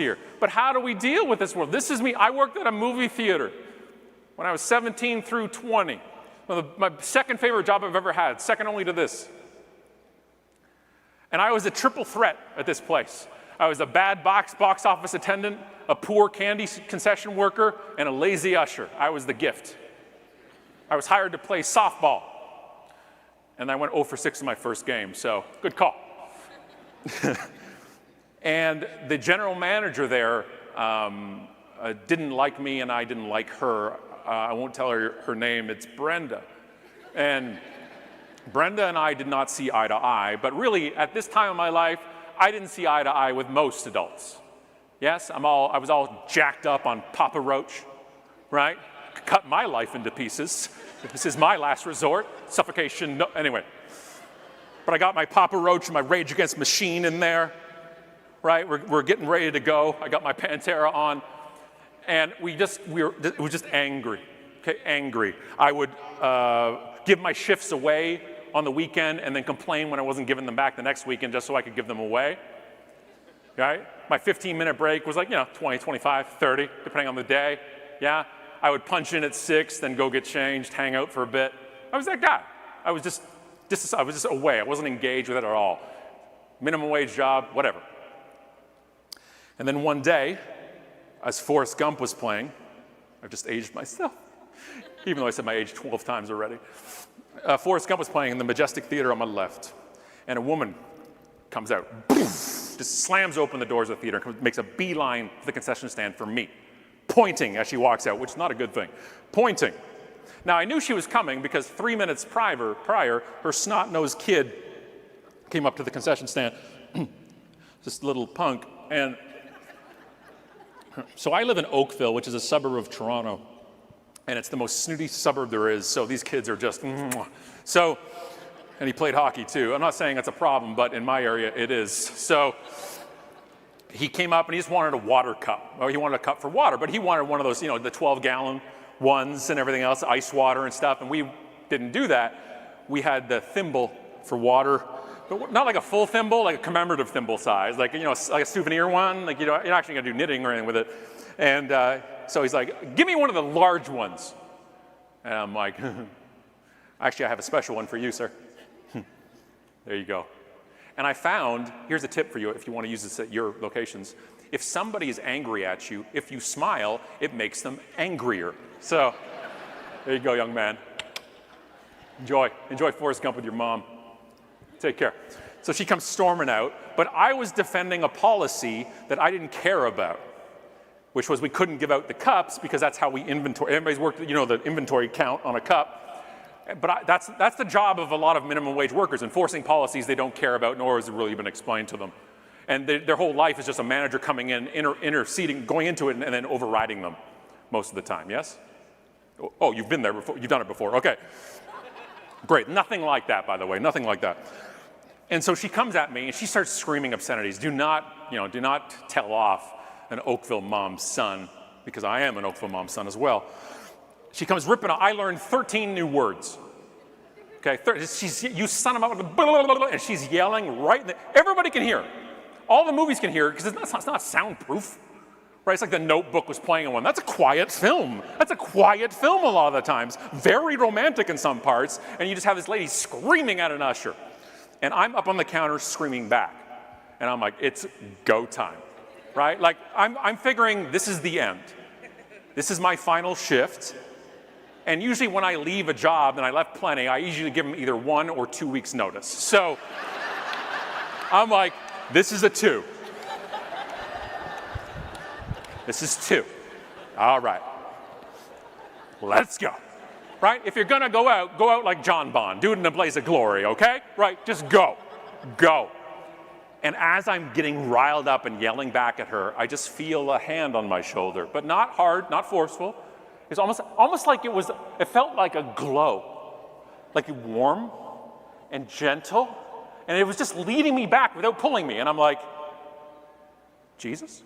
here. But how do we deal with this world? This is me. I worked at a movie theater when I was 17 through 20. My second favorite job I've ever had, second only to this. And I was a triple threat at this place. I was a bad box office attendant, a poor candy concession worker, and a lazy usher. I was the gift. I was hired to play softball. And I went 0 for 6 in my first game, so good call. And the general manager there didn't like me, and I didn't like her. I won't tell her name. It's Brenda. And Brenda and I did not see eye to eye, but really, at this time of my life, I didn't see eye to eye with most adults. Yes, I was all jacked up on Papa Roach, right? Cut my life into pieces. This is my last resort. Suffocation, no, anyway. But I got my Papa Roach and my Rage Against Machine in there, right? We're getting ready to go. I got my Pantera on, and we were just angry, okay, angry. I would give my shifts away on the weekend and then complain when I wasn't giving them back the next weekend just so I could give them away, right? My 15-minute break was like, 20, 25, 30, depending on the day, yeah? I would punch in at 6, then go get changed, hang out for a bit. I was that guy. I was just away. I wasn't engaged with it at all. Minimum wage job, whatever. And then one day, as Forrest Gump was playing, I've just aged myself, even though I said my age 12 times already. Forrest Gump was playing in the Majestic Theater on my left, and a woman comes out, just slams open the doors of the theater, and makes a beeline to the concession stand for me, pointing as she walks out, which is not a good thing, pointing. Now, I knew she was coming because 3 minutes prior, her snot-nosed kid came up to the concession stand, this little punk, and so I live in Oakville, which is a suburb of Toronto, and it's the most snooty suburb there is, so these kids are just, so, and he played hockey too. I'm not saying that's a problem, but in my area it is. So he came up and he just wanted a water cup. Well, he wanted a cup for water, but he wanted one of those, the 12-gallon ones and everything else, ice water and stuff, and we didn't do that. We had the thimble for water, but not like a full thimble, like a commemorative thimble size, like, like a souvenir one, like, you're not actually gonna do knitting or anything with it. And so he's like, give me one of the large ones. And I'm like, actually, I have a special one for you, sir. There you go. And I found, here's a tip for you if you want to use this at your locations. If somebody is angry at you, if you smile, it makes them angrier. So there you go, young man. Enjoy Forrest Gump with your mom. Take care. So she comes storming out, but I was defending a policy that I didn't care about, which was we couldn't give out the cups because that's how we inventory. Everybody's worked, the inventory count on a cup. But that's the job of a lot of minimum wage workers, enforcing policies they don't care about, nor has it really been explained to them. And their whole life is just a manager coming in, interceding, going into it, and then overriding them most of the time, yes? Oh, you've been there before, you've done it before, okay. Great, nothing like that, by the way, nothing like that. And so she comes at me and she starts screaming obscenities. Do not tell off an Oakville mom's son, because I am an Oakville mom's son as well. She comes ripping out. I learned 13 new words. Okay, you son of a, and she's yelling right there. Everybody can hear. All the movies can hear because it's not soundproof. Right? It's like The Notebook was playing in one. That's a quiet film. That's a quiet film a lot of the times. Very romantic in some parts, and you just have this lady screaming at an usher. And I'm up on the counter screaming back. And I'm like, it's go time. Right? Like, I'm figuring this is the end. This is my final shift. And usually when I leave a job, and I left plenty, I usually give them either 1 or 2 weeks notice. So I'm like, this is a 2. This is 2. All right. Let's go. Right? If you're gonna go out like John Bond. Do it in a blaze of glory, okay? Right? Just go. Go. And as I'm getting riled up and yelling back at her, I just feel a hand on my shoulder, but not hard, not forceful. It's almost like it felt like a glow, like warm and gentle, and it was just leading me back without pulling me. And I'm like, Jesus?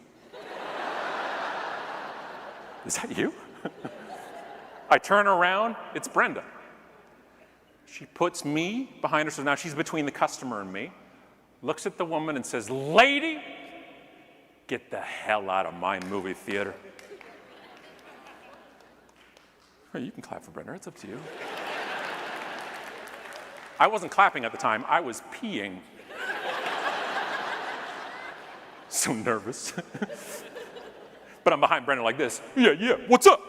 Is that you? I turn around, it's Brenda. She puts me behind her, so now she's between the customer and me, looks at the woman and says, lady, get the hell out of my movie theater. Oh, you can clap for Brenda, it's up to you. I wasn't clapping at the time, I was peeing. So nervous. But I'm behind Brenda like this. Yeah, what's up?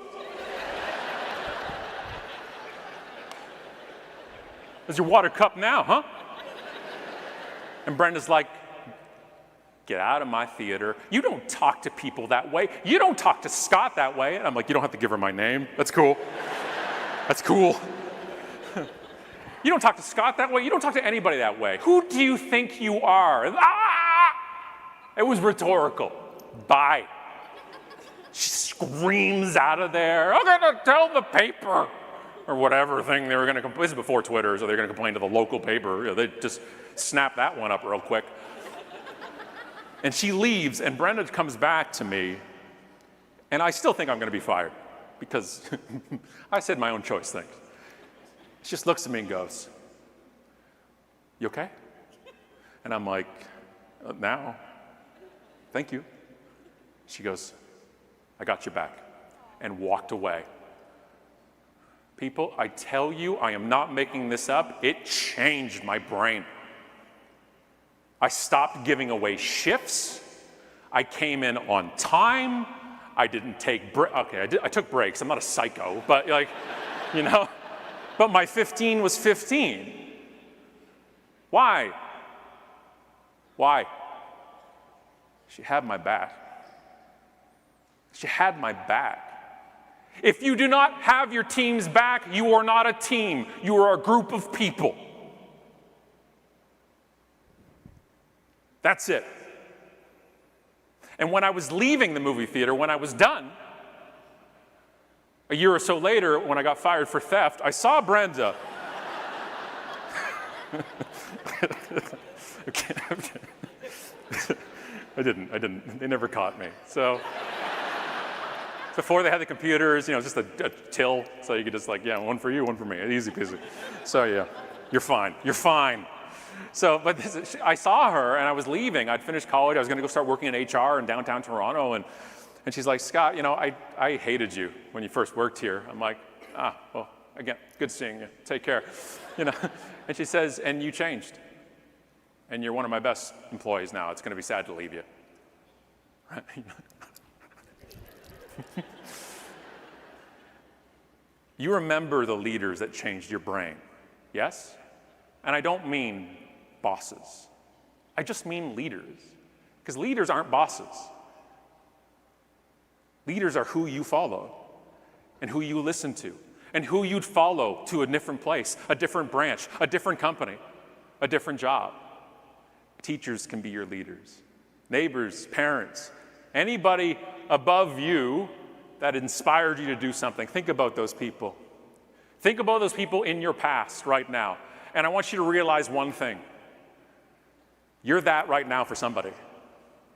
Is your water cup now, huh? And Brenda's like, get out of my theater. You don't talk to people that way. You don't talk to Scott that way. And I'm like, you don't have to give her my name. That's cool. That's cool. You don't talk to Scott that way. You don't talk to anybody that way. Who do you think you are? Ah! It was rhetorical. Bye. She screams out of there. I'm gonna tell the paper. Or whatever thing they were gonna complain. This is before Twitter, so they're gonna complain to the local paper. You know, they just snap that one up real quick. And she leaves, and Brenda comes back to me, and I still think I'm gonna be fired because I said my own choice things. She just looks at me and goes, you okay? And I'm like, now, thank you. She goes, I got your back, and walked away. People, I tell you, I am not making this up. It changed my brain. I stopped giving away shifts. I came in on time. I didn't take breaks. Okay, I took breaks. I'm not a psycho, but like, you know. But my 15 was 15. Why? Why? She had my back. She had my back. If you do not have your team's back, you are not a team. You are a group of people. That's it. And when I was leaving the movie theater, when I was done, a year or so later, when I got fired for theft, I saw Brenda. Okay. I didn't. They never caught me. So before they had the computers, you know, just a till, so you could just like, yeah, one for you, one for me, easy peasy. So yeah, you're fine. You're fine. So, but I saw her, and I was leaving. I'd finished college. I was going to go start working in HR in downtown Toronto, and she's like, Scott, you know, I hated you when you first worked here. I'm like, well, again, good seeing you. Take care, you know. And she says, and you changed, and you're one of my best employees now. It's going to be sad to leave you. Right? You remember the leaders that changed your brain, yes? And I don't mean bosses. I just mean leaders. Because leaders aren't bosses. Leaders are who you follow and who you listen to and who you'd follow to a different place, a different branch, a different company, a different job. Teachers can be your leaders. Neighbors, parents, anybody above you that inspired you to do something. Think about those people. Think about those people in your past right now. And I want you to realize one thing. You're that right now for somebody.